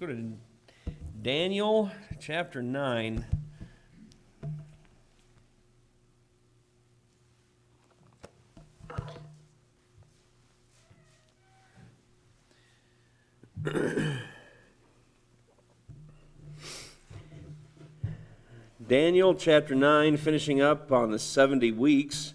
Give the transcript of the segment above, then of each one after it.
go to Daniel chapter 9. Daniel chapter 9, finishing up on the 70 weeks.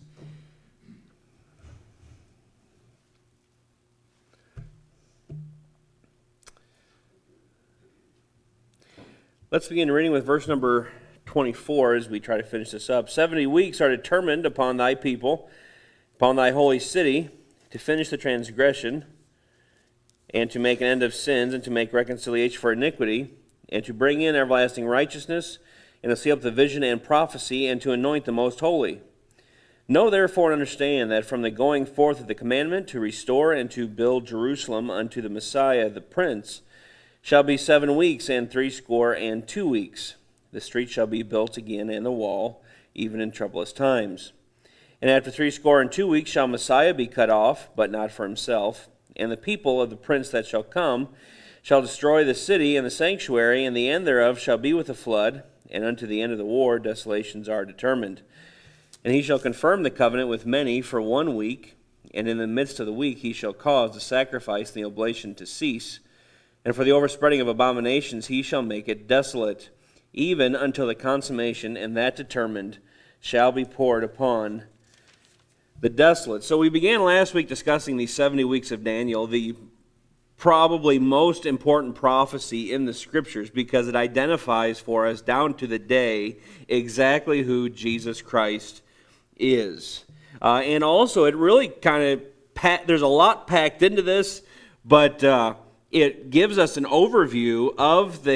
Let's begin reading with verse number 24 as we try to finish this up. 70 weeks are determined upon thy people, upon thy holy city, to finish the transgression, and to make an end of sins, and to make reconciliation for iniquity, and to bring in everlasting righteousness, and to seal up the vision and prophecy, and to anoint the most holy. Know therefore and understand that from the going forth of the commandment to restore and to build Jerusalem unto the Messiah the Prince shall be 7 weeks and 62 weeks. The street shall be built again, and the wall, even in troublous times. And after 62 weeks shall Messiah be cut off, but not for himself. And the people of the Prince that shall come shall destroy the city and the sanctuary, and the end thereof shall be with a flood, and unto the end of the war desolations are determined. And he shall confirm the covenant with many for 1 week, and in the midst of the week he shall cause the sacrifice and the oblation to cease. And for the overspreading of abominations he shall make it desolate, even until the consummation, and that determined shall be poured upon the desolate. So we began last week discussing these 70 weeks of Daniel, the probably most important prophecy in the Scriptures, because it identifies for us down to the day exactly who Jesus Christ is. And also it really kind of, there's a lot packed into this, but it gives us an overview of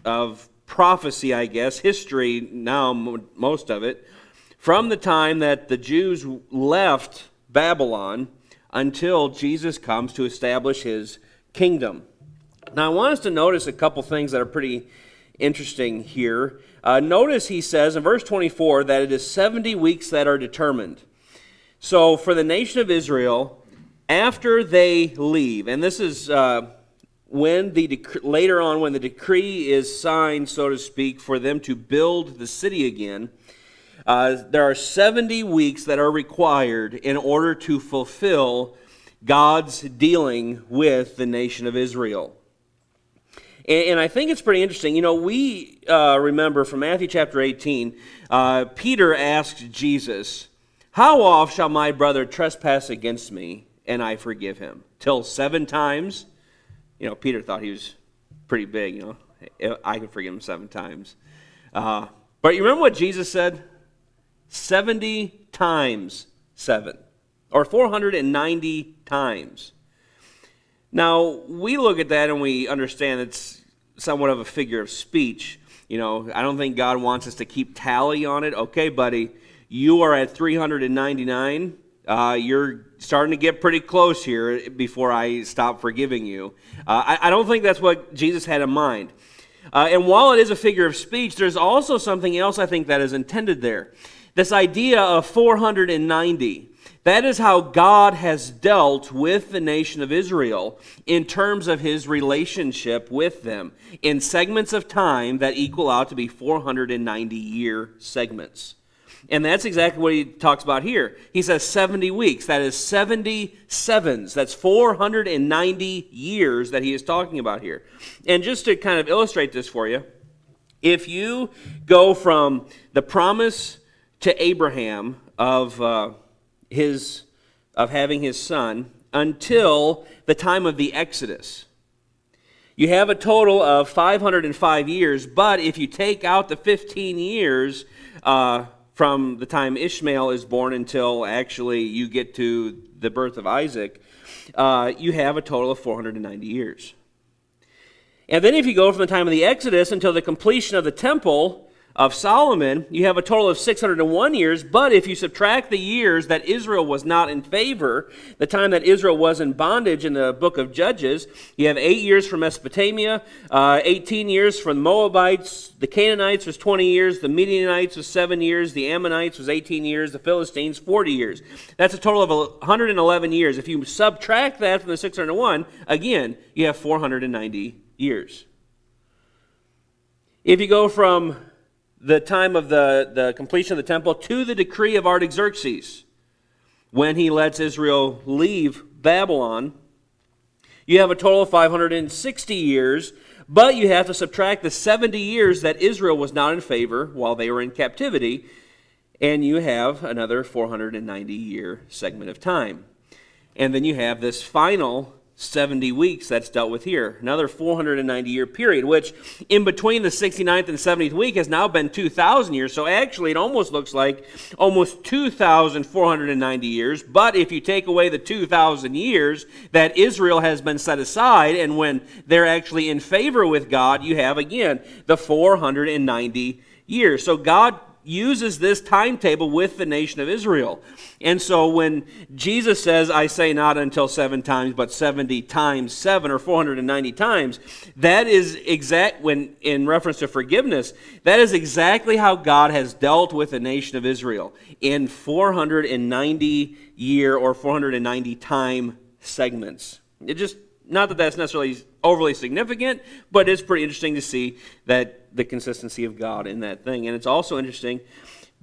of prophecy, I guess, history now, most of it, from the time that the Jews left Babylon until Jesus comes to establish his kingdom. Now, I want us to notice a couple things that are pretty interesting here. Notice he says in verse 24 that it is 70 weeks that are determined. So for the nation of Israel, after they leave, and this is later on when the decree is signed, so to speak, for them to build the city again, there are 70 weeks that are required in order to fulfill God's dealing with the nation of Israel. And I think it's pretty interesting. You know, we remember from Matthew chapter 18, Peter asked Jesus, "How oft shall my brother trespass against me, and I forgive him? Till 7 times?" You know, Peter thought he was pretty big, you know. I can forgive him 7 times. But you remember what Jesus said? 70 times 7, or 490 times. Now, we look at that and we understand it's somewhat of a figure of speech. You know, I don't think God wants us to keep tally on it. Okay, buddy, you are at 399. You're starting to get pretty close here before I stop forgiving you. I don't think that's what Jesus had in mind. And while it is a figure of speech, there's also something else I think that is intended there. This idea of 490. That is how God has dealt with the nation of Israel in terms of his relationship with them in segments of time that equal out to be 490-year segments. And that's exactly what he talks about here. He says 70 weeks. That is 70 sevens. That's 490 years that he is talking about here. And just to kind of illustrate this for you, if you go from the promise to Abraham of having his son until the time of the Exodus, you have a total of 505 years. But if you take out the 15 years from the time Ishmael is born until actually you get to the birth of Isaac, you have a total of 490 years. And then if you go from the time of the Exodus until the completion of the temple of Solomon, you have a total of 601 years, but if you subtract the years that Israel was not in favor, the time that Israel was in bondage in the book of Judges, you have 8 years from Mesopotamia, 18 years from the Moabites, the Canaanites was 20 years, the Midianites was 7 years, the Ammonites was 18 years, the Philistines 40 years. That's a total of 111 years. If you subtract that from the 601, again, you have 490 years. If you go from the time of the completion of the temple to the decree of Artaxerxes, when he lets Israel leave Babylon, you have a total of 560 years, but you have to subtract the 70 years that Israel was not in favor while they were in captivity, and you have another 490-year segment of time. And then you have this final 70 weeks that's dealt with here, another 490-year period, which in between the 69th and 70th week has now been 2,000 years. So actually it almost looks like almost 2,490 years. But if you take away the 2,000 years that Israel has been set aside, and when they're actually in favor with God, you have again the 490 years. So God uses this timetable with the nation of Israel. And so when Jesus says, I say not until 7 times, but 70 times 7, or 490 times, that is exact, when in reference to forgiveness, that is exactly how God has dealt with the nation of Israel in 490 year or 490 time segments. It just, not that that's necessarily overly significant, but it's pretty interesting to see that the consistency of God in that thing. And it's also interesting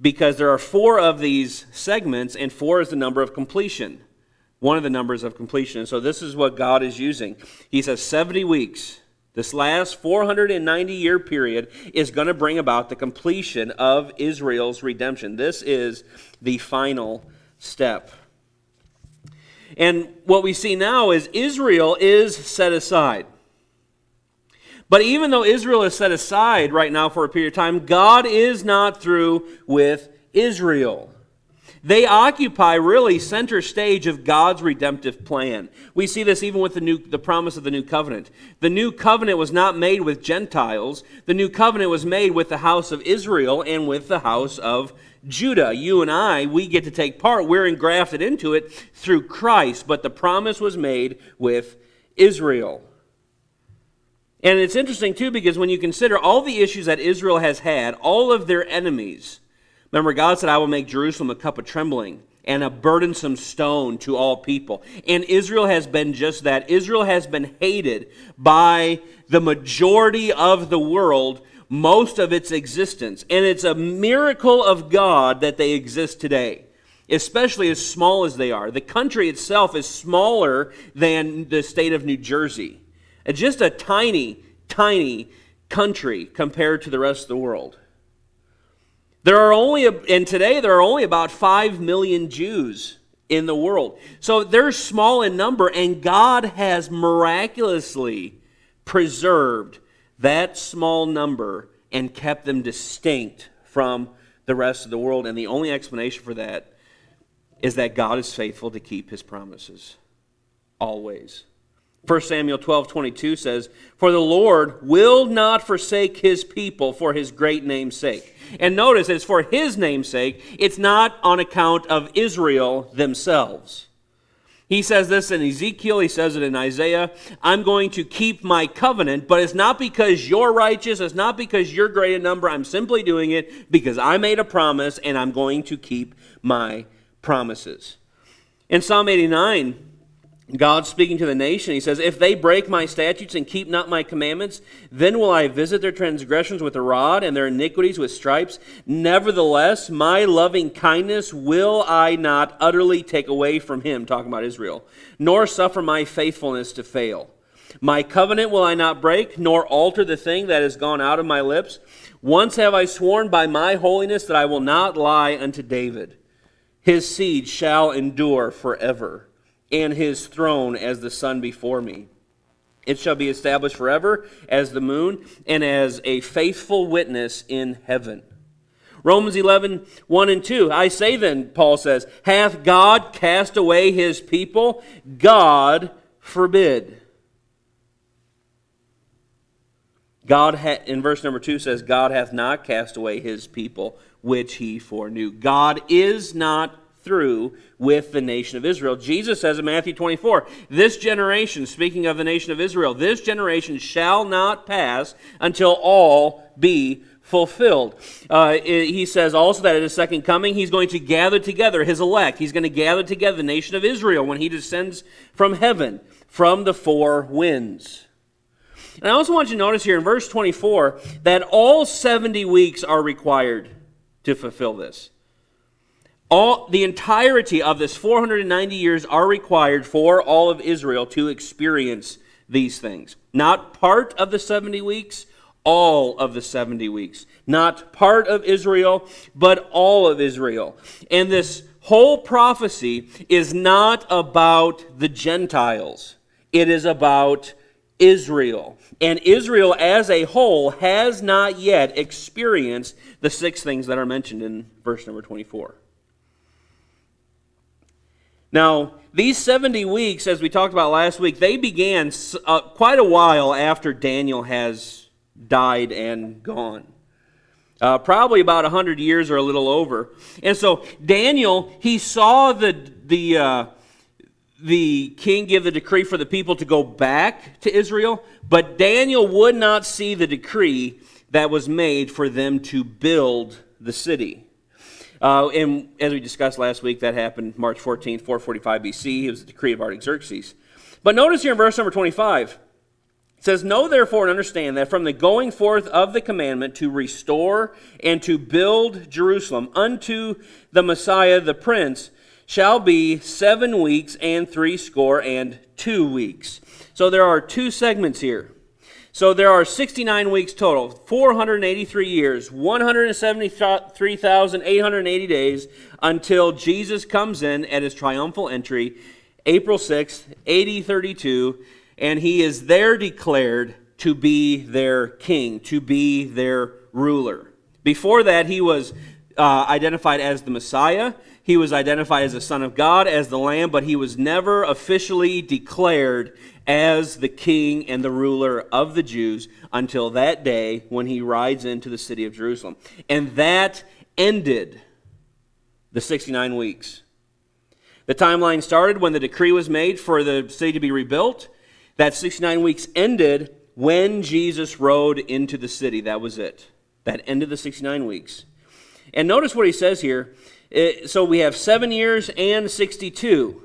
because there are 4 of these segments, and 4 is the number of completion, one of the numbers of completion. And so this is what God is using. He says 70 weeks, this last 490-year period, is going to bring about the completion of Israel's redemption. This is the final step. And what we see now is Israel is set aside. But even though Israel is set aside right now for a period of time, God is not through with Israel. They occupy really center stage of God's redemptive plan. We see this even with the promise of the new covenant. The new covenant was not made with Gentiles. The new covenant was made with the house of Israel and with the house of Judah. You and I, we get to take part. We're engrafted into it through Christ, but the promise was made with Israel. And it's interesting, too, because when you consider all the issues that Israel has had, all of their enemies, remember, God said, I will make Jerusalem a cup of trembling and a burdensome stone to all people. And Israel has been just that. Israel has been hated by the majority of the world most of its existence. And it's a miracle of God that they exist today, especially as small as they are. The country itself is smaller than the state of New Jersey. It's just a tiny, tiny country compared to the rest of the world. Today there are only about 5 million Jews in the world. So they're small in number, and God has miraculously preserved that small number and kept them distinct from the rest of the world. And the only explanation for that is that God is faithful to keep His promises. Always. 1 Samuel 12:22 says, For the Lord will not forsake His people for His great name's sake. And notice, it's for His name's sake. It's not on account of Israel themselves. He says this in Ezekiel, he says it in Isaiah, I'm going to keep my covenant, but it's not because you're righteous, it's not because you're great in number, I'm simply doing it because I made a promise and I'm going to keep my promises. In Psalm 89, God speaking to the nation, He says, If they break my statutes and keep not my commandments, then will I visit their transgressions with a rod and their iniquities with stripes. Nevertheless, my loving kindness will I not utterly take away from him, talking about Israel, nor suffer my faithfulness to fail. My covenant will I not break, nor alter the thing that has gone out of my lips. Once have I sworn by my holiness that I will not lie unto David. His seed shall endure forever, and his throne as the sun before me. It shall be established forever as the moon, and as a faithful witness in heaven. Romans 11:1 and 2. I say then, Paul says, hath God cast away His people? God forbid. In verse number 2 says, God hath not cast away His people, which He foreknew. God is not through with the nation of Israel. Jesus says in Matthew 24, this generation, speaking of the nation of Israel, this generation shall not pass until all be fulfilled. He says also that at His second coming, He's going to gather together His elect. He's going to gather together the nation of Israel when He descends from heaven, from the four winds. And I also want you to notice here in verse 24 that all 70 weeks are required to fulfill this. The entirety of this 490 years are required for all of Israel to experience these things. Not part of the 70 weeks, all of the 70 weeks. Not part of Israel, but all of Israel. And this whole prophecy is not about the Gentiles. It is about Israel. And Israel as a whole has not yet experienced the 6 things that are mentioned in verse number 24. Now, these 70 weeks, as we talked about last week, they began quite a while after Daniel has died and gone. Probably about 100 years or a little over. And so Daniel, he saw the king give the decree for the people to go back to Israel, but Daniel would not see the decree that was made for them to build the city. And as we discussed last week, that happened March 14th, 445 BC. It was the decree of Artaxerxes. But notice here in verse number 25, it says, "Know therefore and understand that from the going forth of the commandment to restore and to build Jerusalem unto the Messiah the Prince shall be 7 weeks and 62 weeks." So there are 2 segments here. So there are 69 weeks total, 483 years, 173,880 days until Jesus comes in at his triumphal entry, April 6th, AD 32, and he is there declared to be their king, to be their ruler. Before that, he was identified as the Messiah. He was identified as the Son of God, as the Lamb, but he was never officially declared as the king and the ruler of the Jews until that day when he rides into the city of Jerusalem. And that ended the 69 weeks. The timeline started when the decree was made for the city to be rebuilt. That 69 weeks ended when Jesus rode into the city. That was it. That ended the 69 weeks. And notice what he says here. So we have 7 years and 62.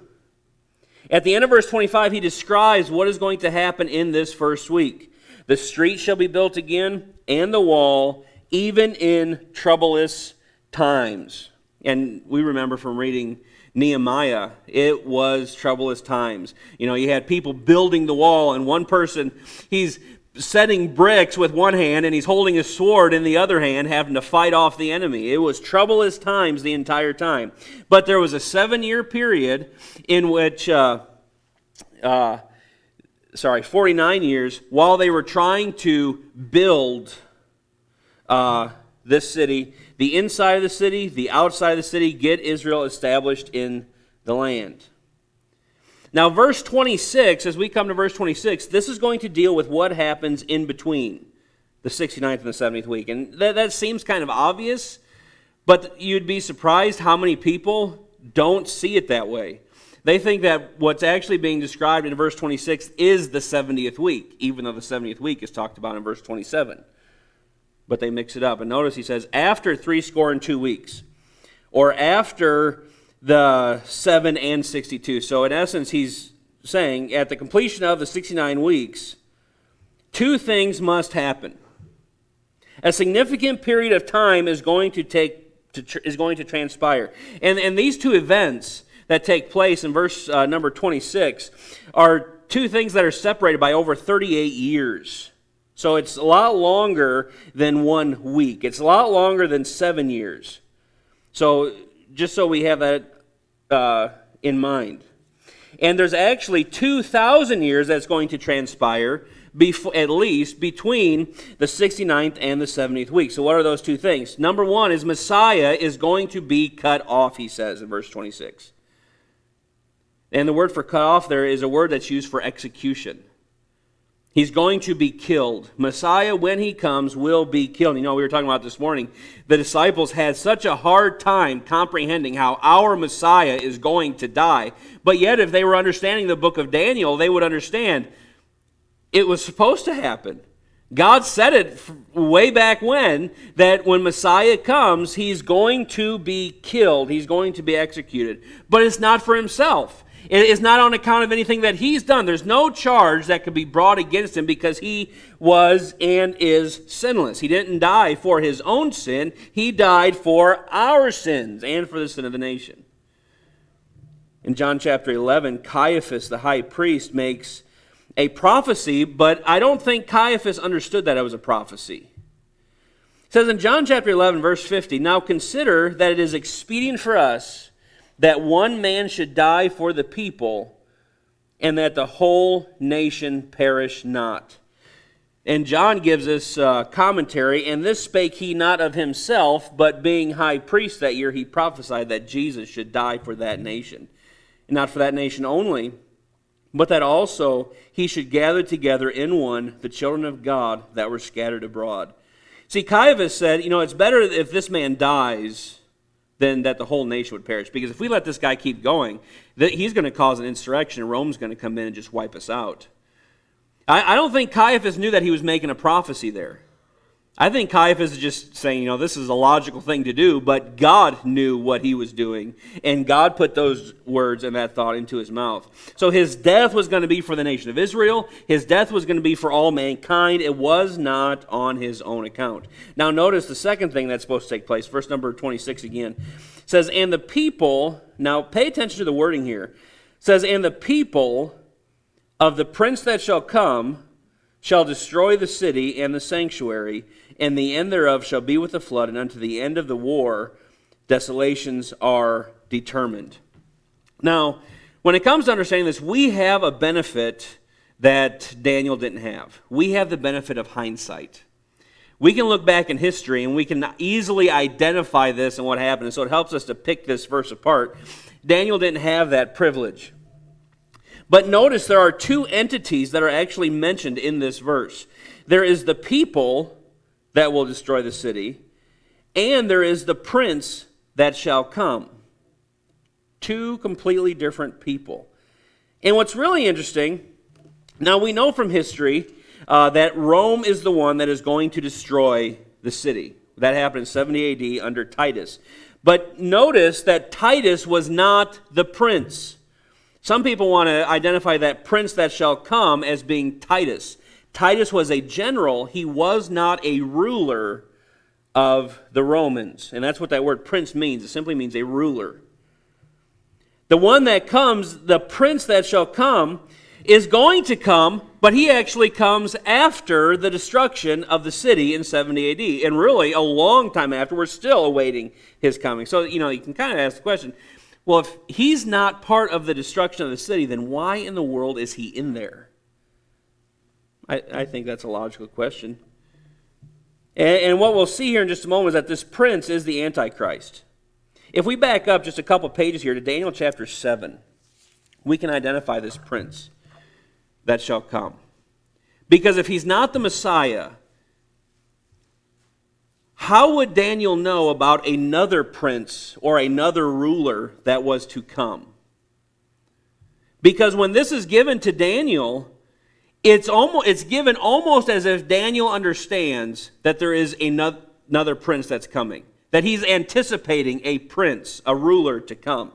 At the end of verse 25, he describes what is going to happen in this first week. "The street shall be built again, and the wall, even in troublous times." And we remember from reading Nehemiah, it was troublous times. You know, you had people building the wall, and one person, he's setting bricks with one hand, and he's holding his sword in the other hand, having to fight off the enemy. It was troublous times the entire time. But there was a 7-year period in which, 49 years, while they were trying to build this city, the inside of the city, the outside of the city, get Israel established in the land. Now, verse 26, as we come to verse 26, this is going to deal with what happens in between the 69th and the 70th week. And that seems kind of obvious, but you'd be surprised how many people don't see it that way. They think that what's actually being described in verse 26 is the 70th week, even though the 70th week is talked about in verse 27. But they mix it up. And notice he says, after 62 weeks, or after the 7 and 62. So in essence, he's saying at the completion of the 69 weeks, 2 things must happen. A significant period of time is going to transpire. And these 2 events that take place in verse number 26 are 2 things that are separated by over 38 years. So it's a lot longer than 1 week. It's a lot longer than 7 years. So just so we have that in mind. And there's actually 2,000 years that's going to transpire, at least, between the 69th and the 70th week. So what are those 2 things? Number 1 is Messiah is going to be cut off, he says in verse 26. And the word for cut off there is a word that's used for execution. He's going to be killed. Messiah, when he comes, will be killed. You know, we were talking about this morning, the disciples had such a hard time comprehending how our Messiah is going to die. But yet, if they were understanding the book of Daniel, they would understand it was supposed to happen. God said it way back when, that when Messiah comes, he's going to be killed. He's going to be executed. But it's not for himself. It is not on account of anything that he's done. There's no charge that could be brought against him because he was and is sinless. He didn't die for his own sin. He died for our sins and for the sin of the nation. In John chapter 11, Caiaphas, the high priest, makes a prophecy, but I don't think Caiaphas understood that it was a prophecy. It says in John chapter 11, verse 50, "Now consider that it is expedient for us that one man should die for the people, and that the whole nation perish not." And John gives us commentary, "And this spake he not of himself, but being high priest that year, he prophesied that Jesus should die for that nation. And not for that nation only, but that also he should gather together in one the children of God that were scattered abroad." See, Caiaphas said, it's better if this man dies than that the whole nation would perish. Because if we let this guy keep going, he's going to cause an insurrection, and Rome's going to come in and just wipe us out. I don't think Caiaphas knew that he was making a prophecy there. I think Caiaphas is just saying, this is a logical thing to do, but God knew what he was doing, and God put those words and that thought into his mouth. So his death was going to be for the nation of Israel. His death was going to be for all mankind. It was not on his own account. Now notice the second thing that's supposed to take place, verse number 26 again. It says, "And the people," now pay attention to the wording here. It says, "And the people of the prince that shall come shall destroy the city and the sanctuary, and the end thereof shall be with the flood, and unto the end of the war desolations are determined." Now, when it comes to understanding this, we have a benefit that Daniel didn't have. We have the benefit of hindsight. We can look back in history, and we can easily identify this and what happened, and so it helps us to pick this verse apart. Daniel didn't have that privilege. But notice there are two entities that are actually mentioned in this verse. There is the people that will destroy the city, and there is the prince that shall come. Two completely different people. And what's really interesting, now we know from history that Rome is the one that is going to destroy the city. That happened in 70 AD under Titus. But notice that Titus was not the prince. Some people want to identify that prince that shall come as being Titus. Titus was a general. He was not a ruler of the Romans. And that's what that word prince means. It simply means a ruler. The one that comes, the prince that shall come, is going to come, but he actually comes after the destruction of the city in 70 AD. And really, a long time after, we're still awaiting his coming. So, you can kind of ask the question, well, if he's not part of the destruction of the city, then why in the world is he in there? I think that's a logical question. And what we'll see here in just a moment is that this prince is the Antichrist. If we back up just a couple pages here to Daniel chapter 7, we can identify this prince that shall come. Because if he's not the Messiah, how would Daniel know about another prince or another ruler that was to come? Because when this is given to Daniel, it's given almost as if Daniel understands that there is another prince that's coming, that he's anticipating a prince, a ruler to come.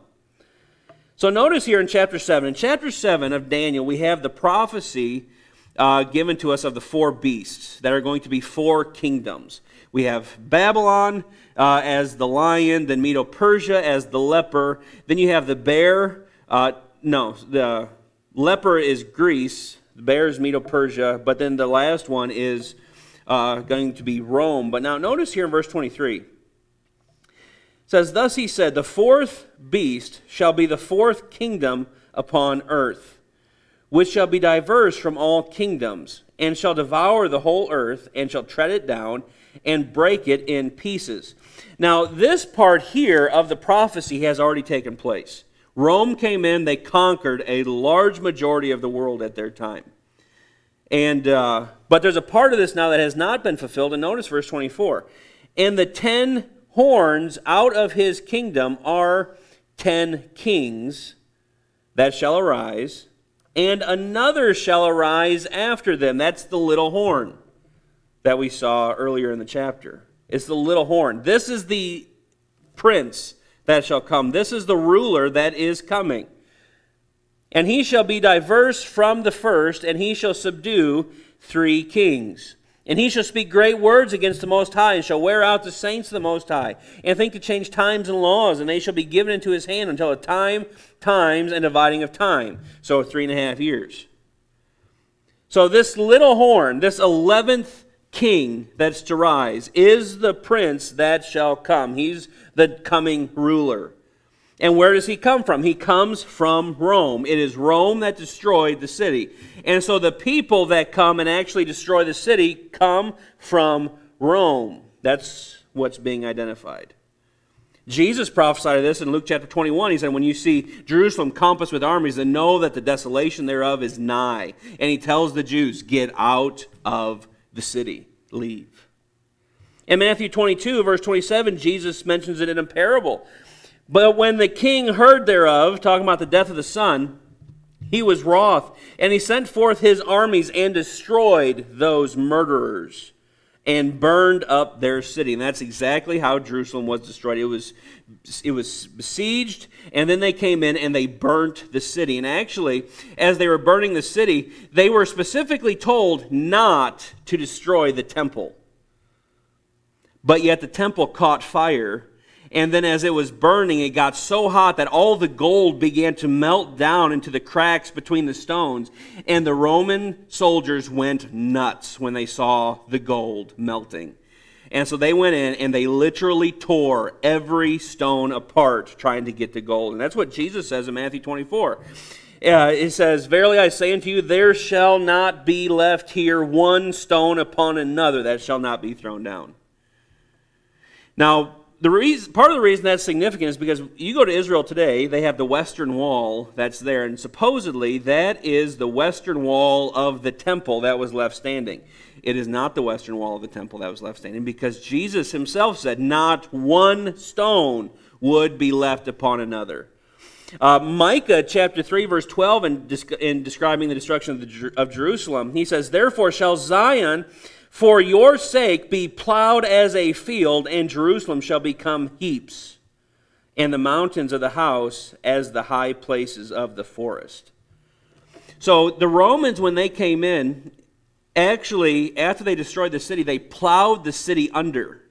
So notice here in chapter 7. In chapter 7 of Daniel, we have the prophecy given to us of the four beasts that are going to be four kingdoms. We have Babylon as the lion, then Medo-Persia as the leper. Then you have the bear. The leper is Greece. The bear is Medo-Persia. But then the last one is going to be Rome. But now notice here in verse 23. It says, "Thus he said, the fourth beast shall be the fourth kingdom upon earth, which shall be diverse from all kingdoms, and shall devour the whole earth, and shall tread it down, and break it in pieces." Now, this part here of the prophecy has already taken place. Rome came in, they conquered a large majority of the world at their time. But there's a part of this now that has not been fulfilled, and notice verse 24. "And the 10 horns out of his kingdom are 10 kings that shall arise, and another shall arise after them." That's the little horn that we saw earlier in the chapter. It's the little horn. This is the prince that shall come. This is the ruler that is coming. And he shall be diverse from the first, and he shall subdue 3 kings. And he shall speak great words against the Most High, and shall wear out the saints of the Most High, and think to change times and laws, and they shall be given into his hand until a times, and dividing of time. So 3.5 years. So this little horn, this 11th king that's to rise, is the prince that shall come. He's the coming ruler. And where does he come from? He comes from Rome. It is Rome that destroyed the city. And so the people that come and actually destroy the city come from Rome. That's what's being identified. Jesus prophesied of this in Luke chapter 21. He said, when you see Jerusalem compassed with armies, then know that the desolation thereof is nigh. And he tells the Jews, get out of the city. Leave. In Matthew 22, verse 27, Jesus mentions it in a parable. But when the king heard thereof, talking about the death of the son, he was wroth, and he sent forth his armies and destroyed those murderers and burned up their city. And that's exactly how Jerusalem was destroyed. It was besieged, and then they came in and they burnt the city. And actually, as they were burning the city, they were specifically told not to destroy the temple. But yet the temple caught fire. And then as it was burning, it got so hot that all the gold began to melt down into the cracks between the stones. And the Roman soldiers went nuts when they saw the gold melting. And so they went in and they literally tore every stone apart trying to get the gold. And that's what Jesus says in Matthew 24. It says, verily I say unto you, there shall not be left here one stone upon another that shall not be thrown down. Now, part of the reason that's significant is because you go to Israel today, they have the Western Wall that's there, and supposedly that is the Western Wall of the temple that was left standing. It is not the Western Wall of the temple that was left standing, because Jesus himself said not one stone would be left upon another. Micah chapter 3 verse 12, in describing the destruction of Jerusalem, he says, therefore shall Zion for your sake be plowed as a field, and Jerusalem shall become heaps, and the mountains of the house as the high places of the forest. So the Romans, when they came in, actually, after they destroyed the city, they plowed the city under.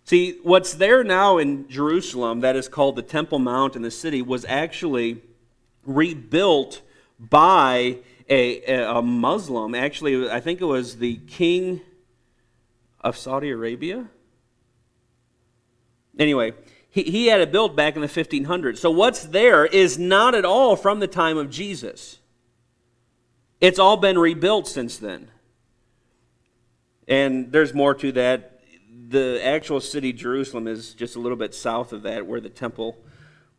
See, what's there now in Jerusalem that is called the Temple Mount in the city was actually rebuilt by a Muslim. Actually, I think it was the king of Saudi Arabia. Anyway, he had it built back in the 1500s. So what's there is not at all from the time of Jesus. It's all been rebuilt since then. And there's more to that. The actual city, Jerusalem, is just a little bit south of that, where the temple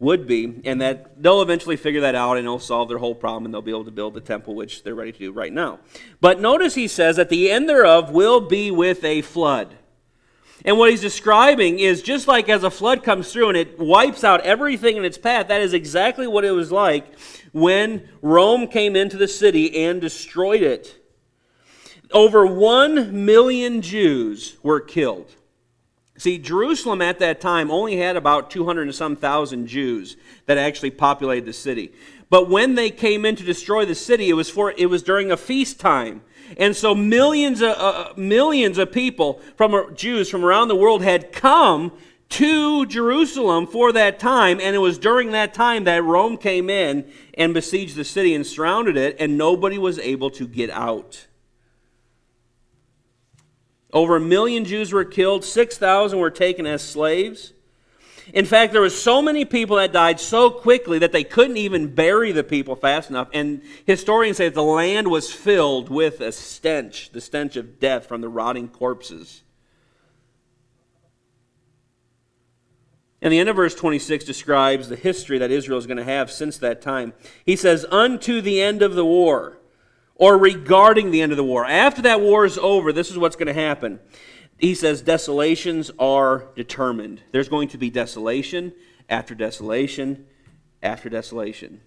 would be, and that they'll eventually figure that out and it'll solve their whole problem and they'll be able to build the temple, which they're ready to do right now. But notice he says that the end thereof will be with a flood. And what he's describing is just like as a flood comes through and it wipes out everything in its path, that is exactly what it was like when Rome came into the city and destroyed it. Over 1 million Jews were killed. See, Jerusalem at that time only had about 200 and some thousand Jews that actually populated the city. But when they came in to destroy the city, it was during a feast time. And so millions of people, Jews from around the world, had come to Jerusalem for that time, and it was during that time that Rome came in and besieged the city and surrounded it, and nobody was able to get out. Over 1 million Jews were killed. 6,000 were taken as slaves. In fact, there were so many people that died so quickly that they couldn't even bury the people fast enough. And historians say that the land was filled with a stench, the stench of death from the rotting corpses. And the end of verse 26 describes the history that Israel is going to have since that time. He says, unto the end of the war, or regarding the end of the war. After that war is over, this is what's going to happen. He says desolations are determined. There's going to be desolation after desolation after desolation.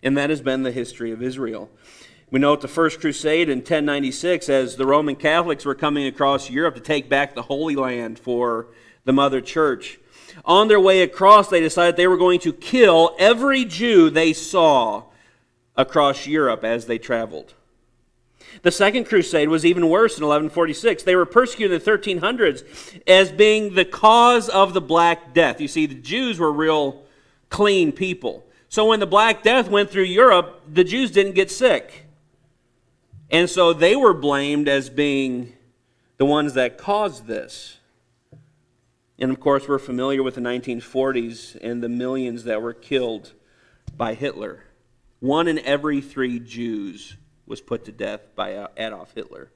And that has been the history of Israel. We know at the First Crusade in 1096, as the Roman Catholics were coming across Europe to take back the Holy Land for the Mother Church, On their way across, they decided they were going to kill every Jew they saw across Europe as they traveled. The Second Crusade was even worse in 1146. They were persecuted in the 1300s as being the cause of the Black Death. You see, the Jews were real clean people. So when the Black Death went through Europe, the Jews didn't get sick. And so they were blamed as being the ones that caused this. And of course, we're familiar with the 1940s and the millions that were killed by Hitler. 1 in every 3 Jews was put to death by Adolf Hitler.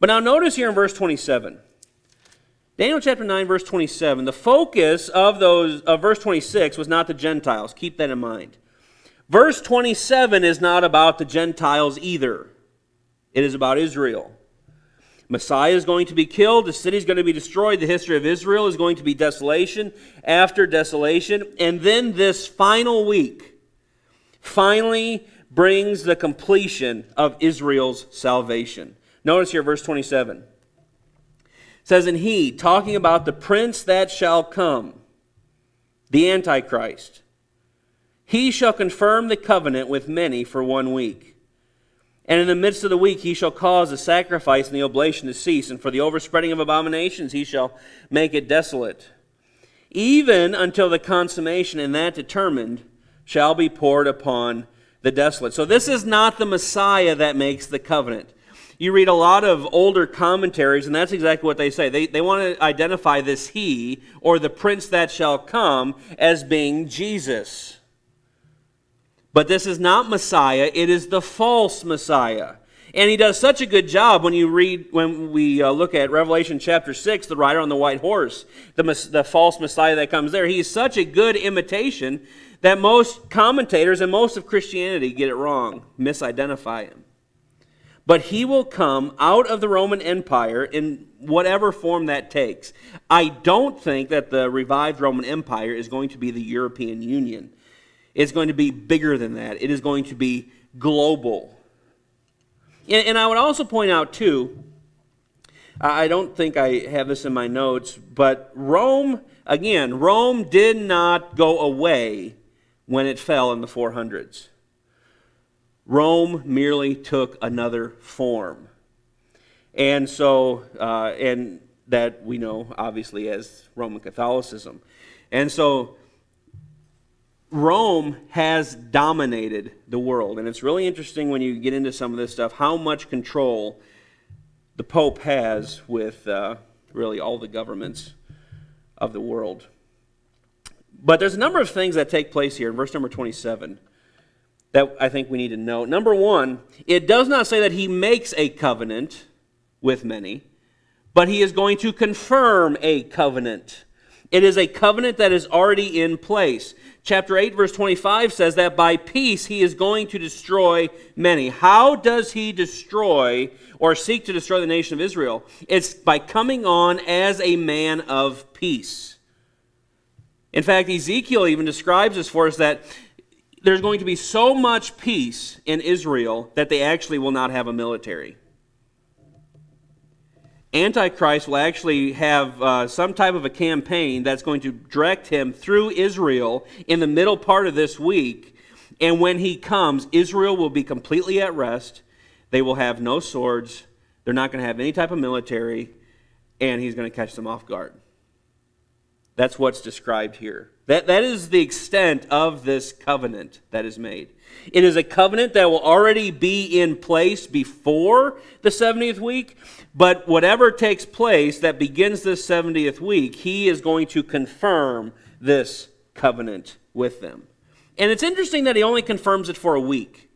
But now notice here in verse 27. Daniel chapter 9, verse 27, the focus of verse 26 was not the Gentiles. Keep that in mind. Verse 27 is not about the Gentiles either. It is about Israel. Messiah is going to be killed. The city is going to be destroyed. The history of Israel is going to be desolation after desolation. And then this final week finally brings the completion of Israel's salvation. Notice here verse 27. It says, and he, talking about the prince that shall come, the Antichrist, he shall confirm the covenant with many for 1 week. And in the midst of the week he shall cause the sacrifice and the oblation to cease, and for the overspreading of abominations he shall make it desolate, even until the consummation, and that determined, shall be poured upon the desolate. So this is not the Messiah that makes the covenant. You read a lot of older commentaries, and that's exactly what they say. They want to identify this he, or the prince that shall come, as being Jesus. But this is not Messiah, it is the false Messiah. And he does such a good job when we look at Revelation chapter 6, the rider on the white horse, the false Messiah that comes there. He is such a good imitation that most commentators and most of Christianity get it wrong, misidentify him. But he will come out of the Roman Empire in whatever form that takes. I don't think that the revived Roman Empire is going to be the European Union. It's going to be bigger than that. It is going to be global. And I would also point out, too, I don't think I have this in my notes, but Rome did not go away when it fell in the 400s. Rome merely took another form. And so, and that we know, obviously, as Roman Catholicism. And so, Rome has dominated the world. And it's really interesting when you get into some of this stuff, how much control the Pope has with really all the governments of the world. But there's a number of things that take place here in verse number 27 that I think we need to know. Number one, it does not say that he makes a covenant with many, but he is going to confirm a covenant. It is a covenant that is already in place. Chapter 8, verse 25 says that by peace he is going to destroy many. How does he destroy or seek to destroy the nation of Israel? It's by coming on as a man of peace. In fact, Ezekiel even describes this for us, that there's going to be so much peace in Israel that they actually will not have a military. Antichrist will actually have some type of a campaign that's going to direct him through Israel in the middle part of this week. And when he comes, Israel will be completely at rest. They will have no swords. They're not going to have any type of military. And he's going to catch them off guard. That's what's described here. That is the extent of this covenant that is made. It is a covenant that will already be in place before the 70th week, but whatever takes place that begins this 70th week, he is going to confirm this covenant with them. And it's interesting that he only confirms it for a week.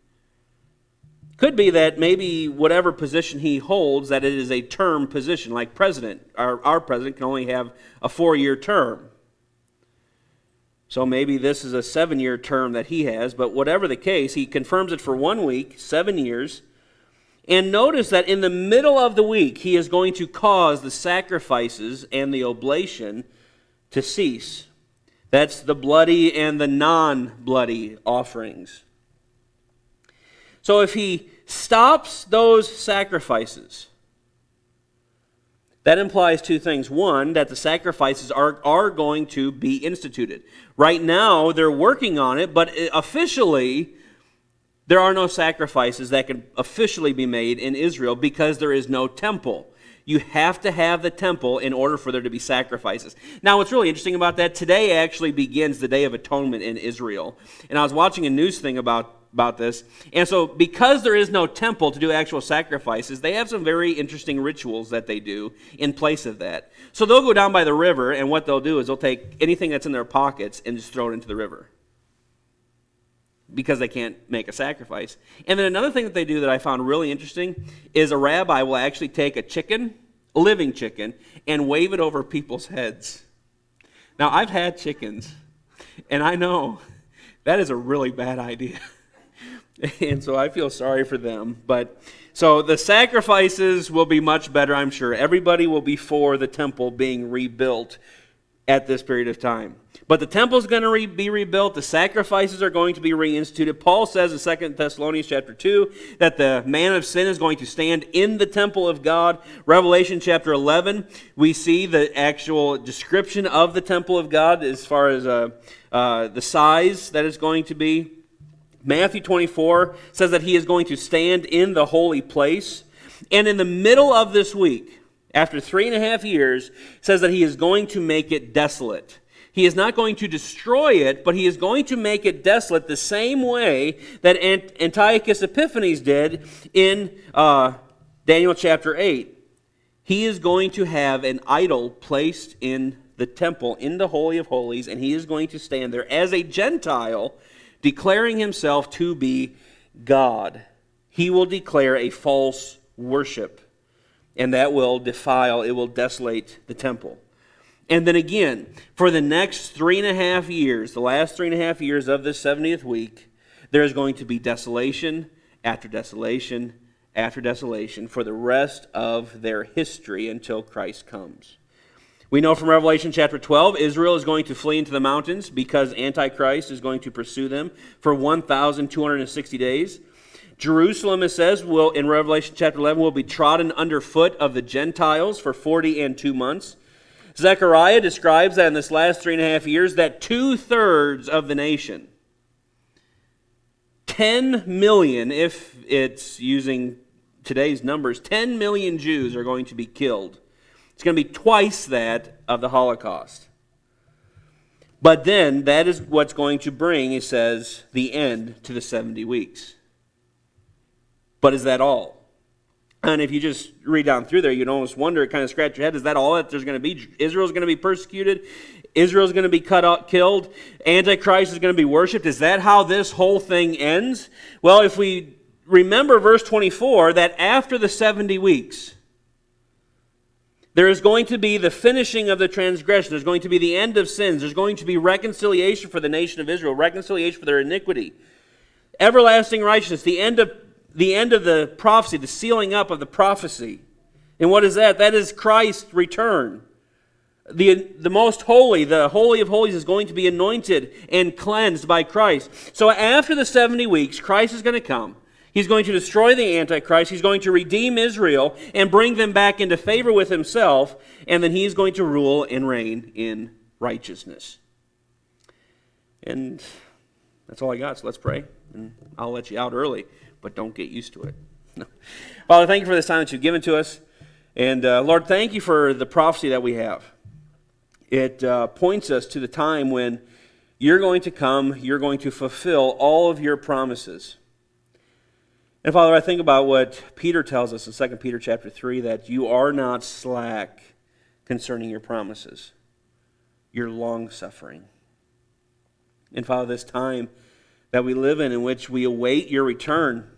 Could be that maybe whatever position he holds, that it is a term position, like president. Our president can only have a 4-year term. So maybe this is a 7-year term that he has, but whatever the case, he confirms it for 1 week, 7 years. And notice that in the middle of the week, he is going to cause the sacrifices and the oblation to cease. That's the bloody and the non-bloody offerings. So if he stops those sacrifices, That implies two things. One, that the sacrifices are going to be instituted. Right now, they're working on it, but officially, there are no sacrifices that can officially be made in Israel because there is no temple. You have to have the temple in order for there to be sacrifices. Now, what's really interesting about that, today actually begins the Day of Atonement in Israel. And I was watching a news thing about this. And so because there is no temple to do actual sacrifices, they have some very interesting rituals that they do in place of that. So they'll go down by the river, and what they'll do is they'll take anything that's in their pockets and just throw it into the river, because they can't make a sacrifice. And then another thing that they do that I found really interesting is a rabbi will actually take a chicken, a living chicken, and wave it over people's heads. Now, I've had chickens, and I know that is a really bad idea. And so I feel sorry for them. But so the sacrifices will be much better, I'm sure. Everybody will be for the temple being rebuilt at this period of time. But the temple is going to be rebuilt. The sacrifices are going to be reinstituted. Paul says in 2 Thessalonians chapter 2 that the man of sin is going to stand in the temple of God. Revelation chapter 11, we see the actual description of the temple of God as far as the size that it's going to be. Matthew 24 says that he is going to stand in the holy place. And in the middle of this week, after 3.5 years, says that he is going to make it desolate. He is not going to destroy it, but he is going to make it desolate the same way that Antiochus Epiphanes did in Daniel chapter 8. He is going to have an idol placed in the temple, in the Holy of Holies, and he is going to stand there as a Gentile, declaring himself to be God. He will declare a false worship, and that will defile, it will desolate the temple. And then again, for the next 3.5 years, the last 3.5 years of this 70th week, there is going to be desolation after desolation after desolation for the rest of their history until Christ comes. We know from Revelation chapter 12, Israel is going to flee into the mountains because Antichrist is going to pursue them for 1,260 days. Jerusalem, it says, will in Revelation chapter 11, will be trodden underfoot of the Gentiles for 42 months. Zechariah describes that in this last 3.5 years, that 2/3 of the nation, 10 million, if it's using today's numbers, 10 million Jews are going to be killed. It's going to be twice that of the Holocaust. But then, that is what's going to bring, he says, the end to the 70 weeks. But is that all? And if you just read down through there, you'd almost wonder, kind of scratch your head, is that all that there's going to be? Israel's going to be persecuted? Israel's going to be killed? Antichrist is going to be worshipped? Is that how this whole thing ends? Well, if we remember verse 24, that after the 70 weeks, there is going to be the finishing of the transgression. There's going to be the end of sins. There's going to be reconciliation for the nation of Israel, reconciliation for their iniquity, everlasting righteousness, the end of the prophecy, the sealing up of the prophecy. And what is that? That is Christ's return. The most holy, the Holy of Holies, is going to be anointed and cleansed by Christ. So after the 70 weeks, Christ is going to come. He's going to destroy the Antichrist. He's going to redeem Israel and bring them back into favor with himself. And then he's going to rule and reign in righteousness. And that's all I got. So let's pray. And I'll let you out early, but don't get used to it. No. Father, thank you for this time that you've given to us. And Lord, thank you for the prophecy that we have. It points us to the time when you're going to come, you're going to fulfill all of your promises. And Father, I think about what Peter tells us in 2 Peter chapter 3, that you are not slack concerning your promises. You're long-suffering. And Father, this time that we live in which we await your return,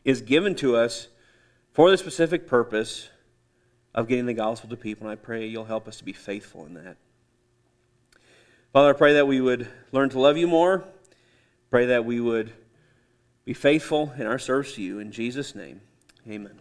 is given to us for the specific purpose of getting the gospel to people. And I pray you'll help us to be faithful in that. Father, I pray that we would learn to love you more. Pray that we would be faithful in our service to you. In Jesus' name, amen.